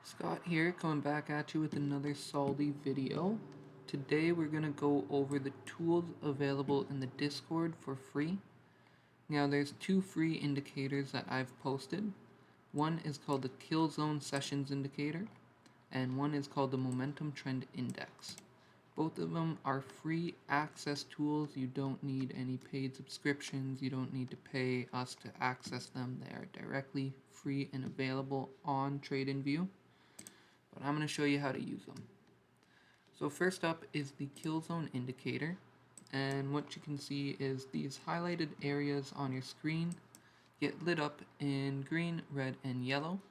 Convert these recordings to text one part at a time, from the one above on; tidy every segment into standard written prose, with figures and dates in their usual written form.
Scott here, coming back at you with another Soldi video. Today we're going to go over the tools available in the Discord for free. Now there's two free indicators that I've posted. One is called the Kill Zone Sessions Indicator, and one is called the Momentum Trend Index. Both of them are free access tools. You don't need any paid subscriptions. You don't need to pay us to access them. They are directly free and available on TradingView. But I'm going to show you how to use them. So first up is the kill zone indicator, and what you can see is these highlighted areas on your screen get lit up in green, red, and yellow,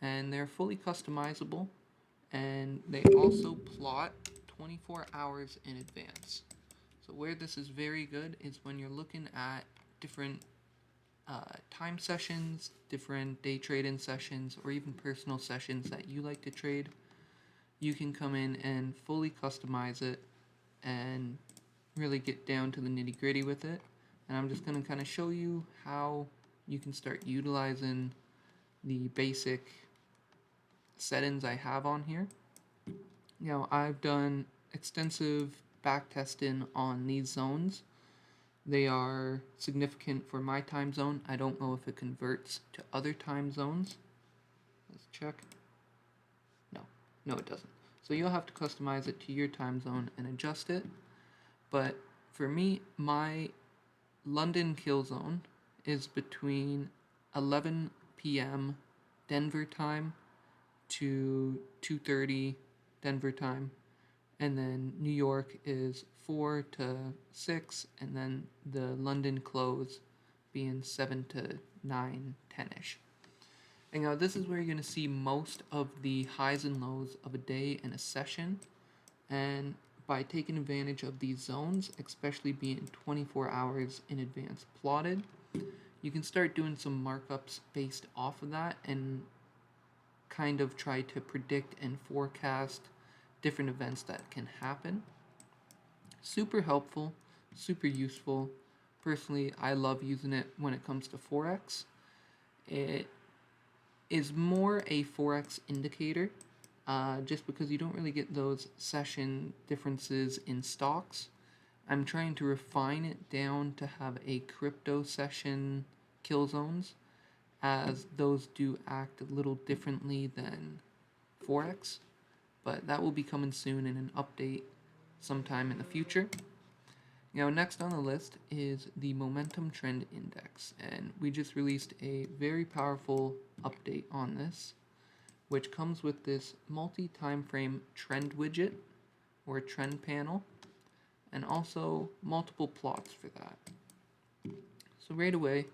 and they're fully customizable, and they also plot 24 hours in advance. So where this is very good is when you're looking at different time sessions, different day trading sessions, or even personal sessions that you like to trade. You can come in and fully customize it and really get down to the nitty gritty with it. And I'm just going to kind of show you how you can start utilizing the basic settings I have on here. Now, I've done extensive back testing on these zones. They are significant for my time zone. I don't know if it converts to other time zones. Let's check. No, it doesn't. So you'll have to customize it to your time zone and adjust it. But for me, my London kill zone is between 11 p.m. Denver time to 2:30 Denver time. And then New York is 4 to 6, and then the London close being 7 to 9, 10-ish. And now this is where you're going to see most of the highs and lows of a day and a session. And by taking advantage of these zones, especially being 24 hours in advance plotted, you can start doing some markups based off of that and kind of try to predict and forecast different events that can happen. Super helpful, super useful. Personally, I love using it when it comes to Forex. It is more a Forex indicator, just because you don't really get those session differences in stocks. I'm trying to refine it down to have a crypto session kill zones, as those do act a little differently than Forex. But that will be coming soon in an update sometime in the future. Now, next on the list is the Momentum Trend Index, and we just released a very powerful update on this, which comes with this multi-time frame trend widget or trend panel, and also multiple plots for that. So right away,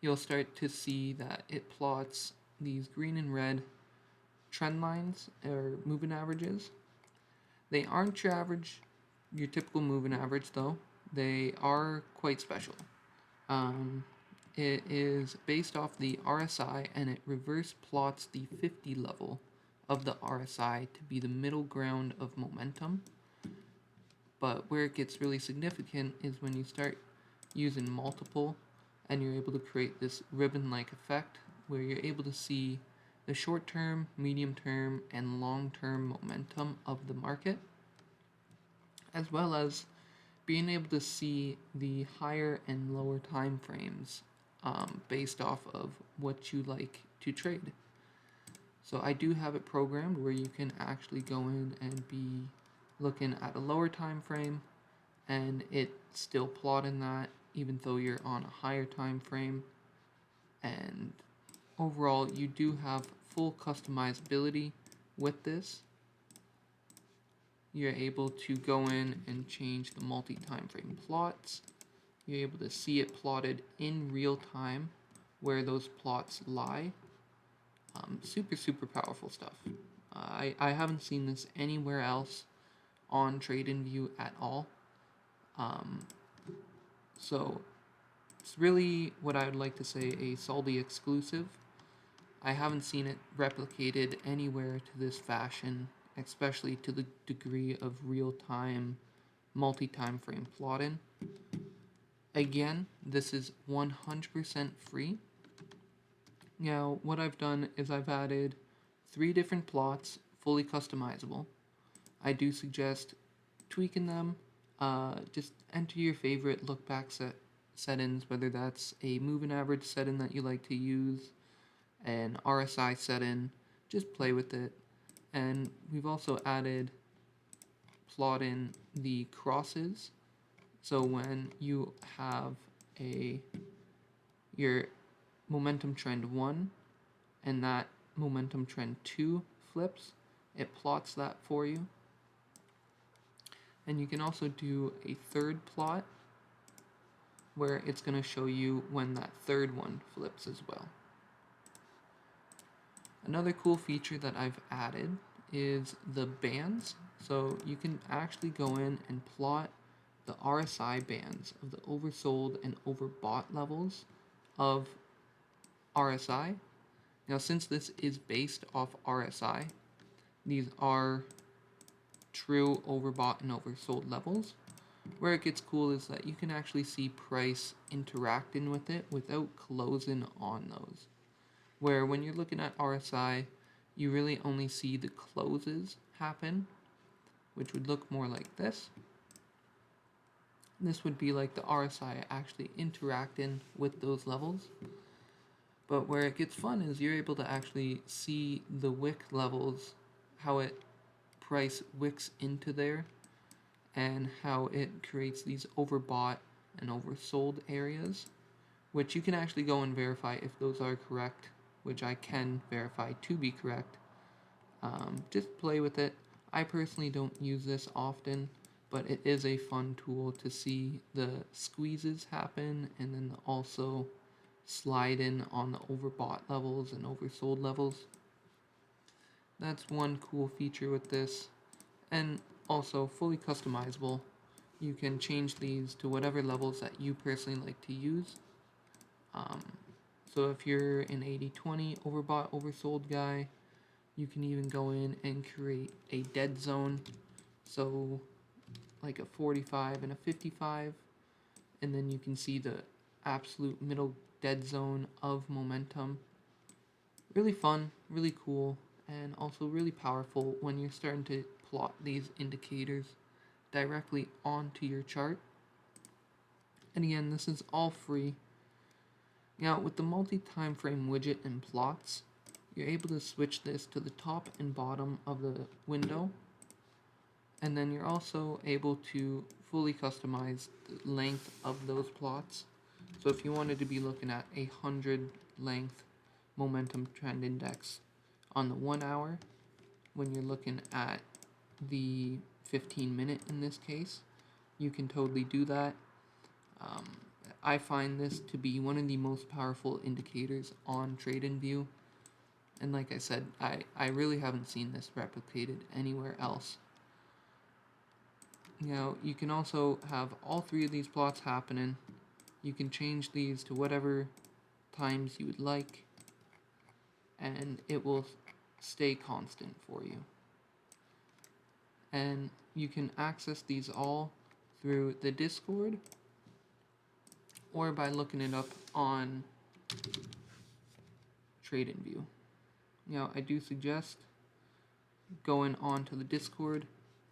you'll start to see that it plots these green and red trend lines or moving averages. They aren't your typical moving average though. They are quite special. It is based off the RSI, and it reverse plots the 50 level of the RSI to be the middle ground of momentum. But where it gets really significant is when you start using multiple, and you're able to create this ribbon-like effect where you're able to see the short-term, medium-term, and long-term momentum of the market, as well as being able to see the higher and lower time frames based off of what you like to trade. So I do have it programmed where you can actually go in and be looking at a lower time frame, and it's still plotting that even though you're on a higher time frame. And overall, you do have full customizability with this. You're able to go in and change the multi-time frame plots. You're able to see it plotted in real time where those plots lie. Super powerful stuff. I haven't seen this anywhere else on TradingView at all. So it's really what I would like to say a Soldi exclusive. I haven't seen it replicated anywhere to this fashion, especially to the degree of real-time, multi-time frame plotting. Again, this is 100% free. Now, what I've done is I've added 3 different plots, fully customizable. I do suggest tweaking them. Just enter your favorite look back settings, whether that's a moving average setting that you like to use, an RSI setting, just play with it. And we've also added plotting the crosses. So when you have your momentum trend 1 and that momentum trend 2 flips, it plots that for you. And you can also do a third plot where it's going to show you when that third one flips as well. Another cool feature that I've added is the bands. So you can actually go in and plot the RSI bands of the oversold and overbought levels of RSI. Now, since this is based off RSI, these are true overbought and oversold levels. Where it gets cool is that you can actually see price interacting with it without closing on those. Where when you're looking at RSI, you really only see the closes happen, which would look more like this. This would be like the RSI actually interacting with those levels. But where it gets fun is you're able to actually see the wick levels, how it price wicks into there, and how it creates these overbought and oversold areas, which you can actually go and verify if those are correct, which I can verify to be correct. Just play with it. I personally don't use this often, but it is a fun tool to see the squeezes happen and then also slide in on the overbought levels and oversold levels. That's one cool feature with this. And also fully customizable. You can change these to whatever levels that you personally like to use. So if you're an 80-20 overbought, oversold guy, you can even go in and create a dead zone. So like a 45 and a 55. And then you can see the absolute middle dead zone of momentum. Really fun, really cool, and also really powerful when you're starting to plot these indicators directly onto your chart. And again, this is all free. Now, with the multi-time frame widget and plots, you're able to switch this to the top and bottom of the window. And then you're also able to fully customize the length of those plots. So if you wanted to be looking at 100 length momentum trend index on the 1 hour, when you're looking at the 15 minute in this case, you can totally do that. I find this to be one of the most powerful indicators on TradingView. And like I said, I really haven't seen this replicated anywhere else. Now, you can also have all 3 of these plots happening. You can change these to whatever times you would like, and it will stay constant for you. And you can access these all through the Discord or by looking it up on TradingView. Now, I do suggest going on to the Discord,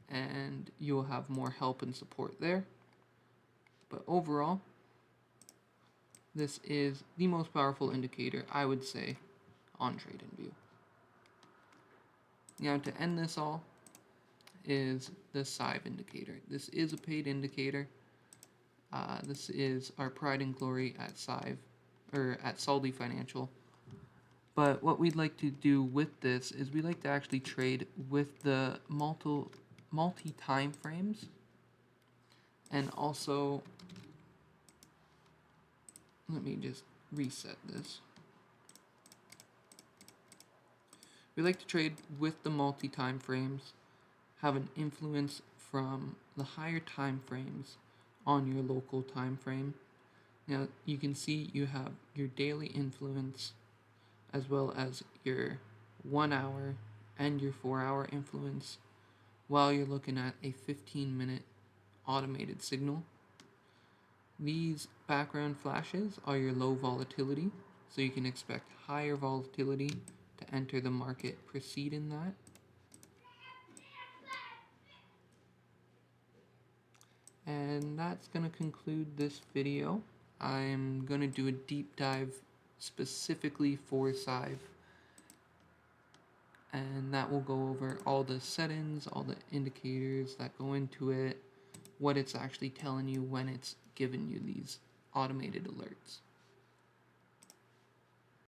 and you'll have more help and support there. But overall, this is the most powerful indicator, I would say, on TradingView. Now, to end this all is the SIVE indicator. This is a paid indicator. This is our pride and glory at SIVE, or at Soldi Financial. But what we'd like to do with this is we like to actually trade with the multi-time frames, and also, let me just reset this. We like to trade with the multi-time frames, have an influence from the higher time frames on your local time frame. Now you can see you have your daily influence as well as your 1 hour and your 4 hour influence while you're looking at a 15-minute automated signal. These background flashes are your low volatility, so you can expect higher volatility to to enter the market proceed in that. And that's going to conclude this video. I'm going to do a deep dive specifically for SIVE, and that will go over all the settings, all the indicators that go into it, what it's actually telling you when it's giving you these automated alerts.